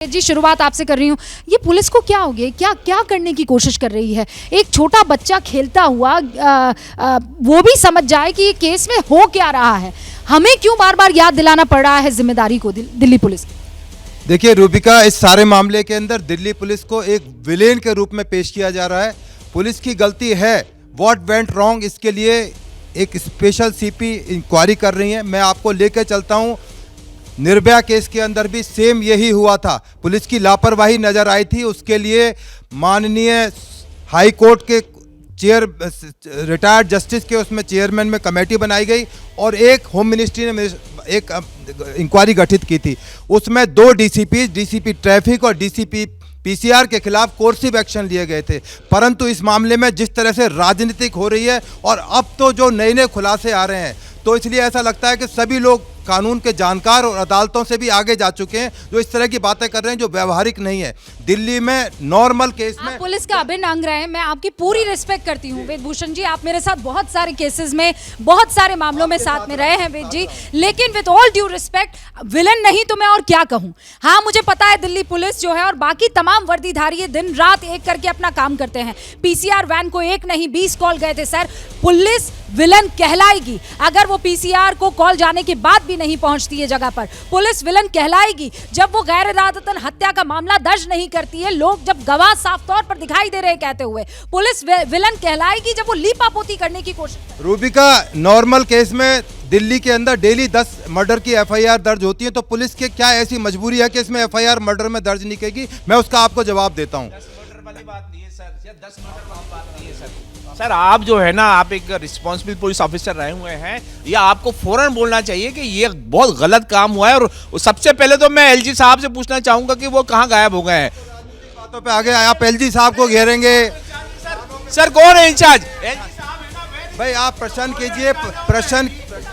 जी शुरुआत आपसे कर रही हूँ। ये पुलिस को क्या हो गया, क्या क्या करने की कोशिश कर रही है? एक छोटा बच्चा खेलता हुआ वो भी समझ जाए कि ये केस में हो क्या रहा है। हमें क्यों बार बार याद दिलाना पड़ रहा है जिम्मेदारी को दिल्ली पुलिस? देखिए रूबिका, इस सारे मामले के अंदर दिल्ली पुलिस को एक विलेन के रूप में पेश किया जा रहा है। पुलिस की गलती है, व्हाट वेंट रॉन्ग, इसके लिए एक स्पेशल सीपी इंक्वायरी कर रही है। मैं आपको लेकर चलता हूँ, निर्भया केस के अंदर भी सेम यही हुआ था। पुलिस की लापरवाही नजर आई थी, उसके लिए माननीय हाई कोर्ट के रिटायर्ड जस्टिस के उसमें चेयरमैन में कमेटी बनाई गई और एक होम मिनिस्ट्री ने एक इंक्वायरी गठित की थी। उसमें 2 डीसीपी ट्रैफिक और डीसीपी पीसीआर के खिलाफ कोर्सिव एक्शन लिए गए थे। परंतु इस मामले में जिस तरह से राजनीतिक हो रही है और अब तो जो नए नए खुलासे आ रहे हैं, तो इसलिए ऐसा लगता है कि सभी लोग कानून के जानकार और अदालतों से भी आगे जा चुके हैं जो इस तरह की बातें कर रहे हैं जो व्यवहारिक नहीं है। दिल्ली में नॉर्मल केस में पुलिस का अभिन्न अंग रहे हैं, मैं आपकी पूरी रिस्पेक्ट करती हूँ वेद भूषण जी। आप मेरे साथ बहुत सारे केसेस में, बहुत सारे मामलों में साथ में रहे हैं वेद जी, लेकिन with all due respect villain नहीं तो मैं और क्या कहूँ। हाँ, मुझे पता है दिल्ली पुलिस जो है और बाकी तमाम वर्दीधारी दिन रात एक करके अपना काम करते हैं। पीसीआर वैन को 1 नहीं 20 कॉल गए थे सर। पुलिस विलन कहलाएगी अगर वो पीसीआर को कॉल जाने के बाद भी नहीं पहुंचती है जगह पर। पुलिस विलन कहलाएगी जब वो गैर इरादतन हत्या का मामला दर्ज नहीं करती है, लोग जब गवाह साफ तौर पर दिखाई दे रहे कहते हुए। पुलिस विलन कहलाएगी जब वो लीपापोती करने की कोशिश करे। रूबिका, नॉर्मल केस में दिल्ली के अंदर डेली 10 मर्डर की एफआईआर दर्ज होती है, तो पुलिस की क्या ऐसी मजबूरी है कि इसमें एफआईआर मर्डर में दर्ज नहीं करेगी? मैं उसका आपको जवाब देता हूँ। 10 मर्डर वाली बात नहीं है सर, या 10 मर्डर वाली बात नहीं है सर। सर आप जो है ना, आप एक रिस्पॉन्सिबल पुलिस ऑफिसर रहे हुए हैं, या आपको फौरन बोलना चाहिए कि ये बहुत गलत काम हुआ है। और सबसे पहले तो मैं एलजी साहब से पूछना चाहूंगा कि वो कहाँ गायब हो गए हैं। बातों पे आगे आप एलजी साहब को घेरेंगे। सर कौन है इंचार्ज? भाई आप प्रश्न कीजिए, प्रश्न।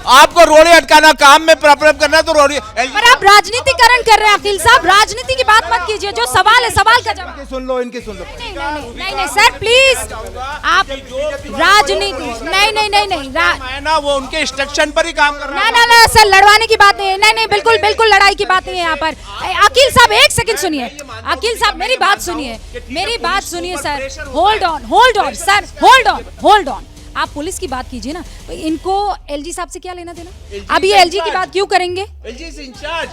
आपको रोड़े अटकाना, काम में प्रॉब्लम करना, तो रोड़े। पर आप राजनीतिकरण कर रहे हैं अखिल साहब, राजनीति की बात मत कीजिए। जो सवाल है सवाल का जवाब। सुन लो, इनकी सुन लो। नहीं सर प्लीज, आप राजनीति नहीं मैं ना वो उनके इंस्ट्रक्शन पर ही काम कर रहा हूं। ना सर, लड़वाने की बात नहीं है। नहीं बिल्कुल लड़ाई की बात नहीं है यहाँ पर। अखिल साहब एक सेकंड सुनिए, अखिल साहब मेरी बात सुनिए sir. Hold on sir, hold on. आप पुलिस की बात कीजिए ना, इनको एलजी साहब से क्या लेना देना? अब ये एलजी की बात क्यों करेंगे?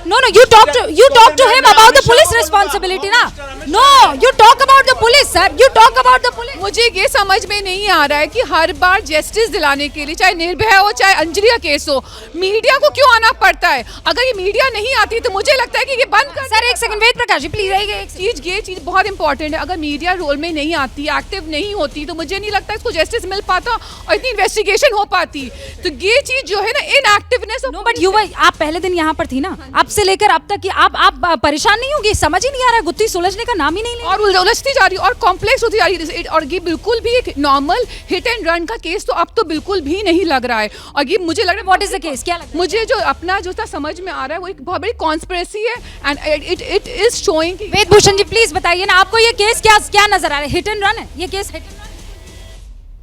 No you talk to him about the police responsibility ना। No you talk about the police sir, you talk about the police. मुझे ये समझ में नहीं आ रहा है कि हर बार जस्टिस दिलाने के लिए, चाहे निर्भया हो चाहे अंजलि का केस हो, मीडिया को क्यों आना पड़ता है? अगर ये मीडिया नहीं आती तो मुझे लगता है कि ये बंद कर। सर एक सेकंड वेद प्रकाश जी प्लीज, ये चीज बहुत इंपॉर्टेंट है। अगर मीडिया रोल में नहीं आती, एक्टिव नहीं होती, तो मुझे नहीं लगता इसको जस्टिस मिल पाता और इतनी इन्वेस्टिगेशन हो पाती। तो ये चीज जो है ना, इनएक्टिवनेस। नो बट यू आप पहले दिन यहाँ पर थी ना, अब से लेकर अब तक आप परेशान नहीं होगी? समझ ही नहीं आ रहा है, गुत्थी सुलझने का नाम ही नहीं ले और उलझती जा रही और कॉम्प्लेक्स होती जा रही है। और ये बिल्कुल भी एक नॉर्मल हिट एंड रन का केस तो अब तो बिल्कुल भी नहीं लग रहा है। और ये मुझे लग रहा है, व्हाट इज द केस, क्या लग रहा है? मुझे जो अपना जो था समझ में आ रहा है वो एक बहुत बड़ी कॉन्स्पिरेसी है and it is showing. Ved Bhushan ji please बताइए ना, आपको ये केस क्या नजर आ रहा है? हिट एंड रन है ये केस? Hit and run?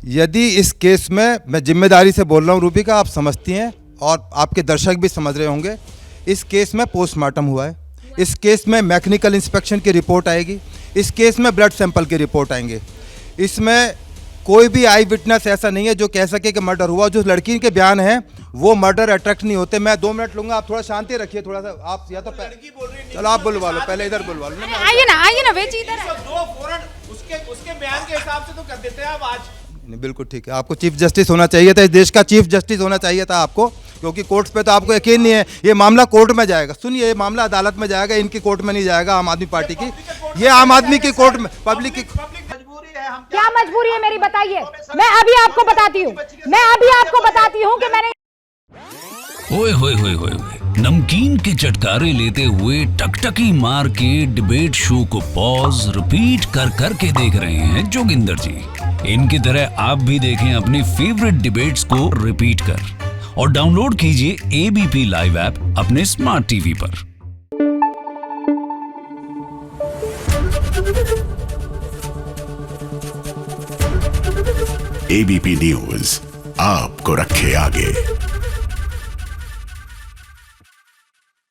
यदि इस केस में, मैं जिम्मेदारी से बोल रहा हूँ रूबिका, आप समझती हैं और आपके दर्शक भी समझ रहे होंगे, इस केस में पोस्टमार्टम हुआ है, इस केस में मैकेनिकल इंस्पेक्शन की रिपोर्ट आएगी, इस केस में ब्लड सैंपल की रिपोर्ट आएंगे। इसमें कोई भी आई विटनेस ऐसा नहीं है जो कह सके कि मर्डर हुआ। जो लड़की के बयान हैं वो मर्डर अट्रैक्ट नहीं होते। मैं 2 मिनट लूंगा, आप थोड़ा शांति रखिए, थोड़ा सा आप, या तो चलो आप बुलवा लो, पहले इधर बुलवा लो। आइए ना वेद जी इधर। उसके बयान के हिसाब से तो कर देते हैं आप आज। नहीं, बिल्कुल ठीक है। आपको चीफ जस्टिस होना चाहिए था, इस देश का चीफ जस्टिस होना चाहिए था आपको, क्योंकि कोर्ट्स पे तो आपको यकीन नहीं है। ये मामला कोर्ट में जाएगा, सुनिए, ये मामला अदालत में जाएगा, इनकी कोर्ट में नहीं जाएगा, आम आदमी पार्टी की। ये आम आदमी की कोर्ट में, पब्लिक की क्या मजबूरी है मेरी, बताइए। मैं अभी आपको बताती हूँ कि मैंने ओए नमकीन के चटकारे लेते हुए टकटकी मार के डिबेट शो को पॉज रिपीट कर के देख रहे हैं जोगिंदर जी। इनकी तरह आप भी देखें अपनी फेवरेट डिबेट्स को रिपीट कर, और डाउनलोड कीजिए एबीपी लाइव ऐप अपने स्मार्ट टीवी पर। एबीपी न्यूज आपको रखे आगे।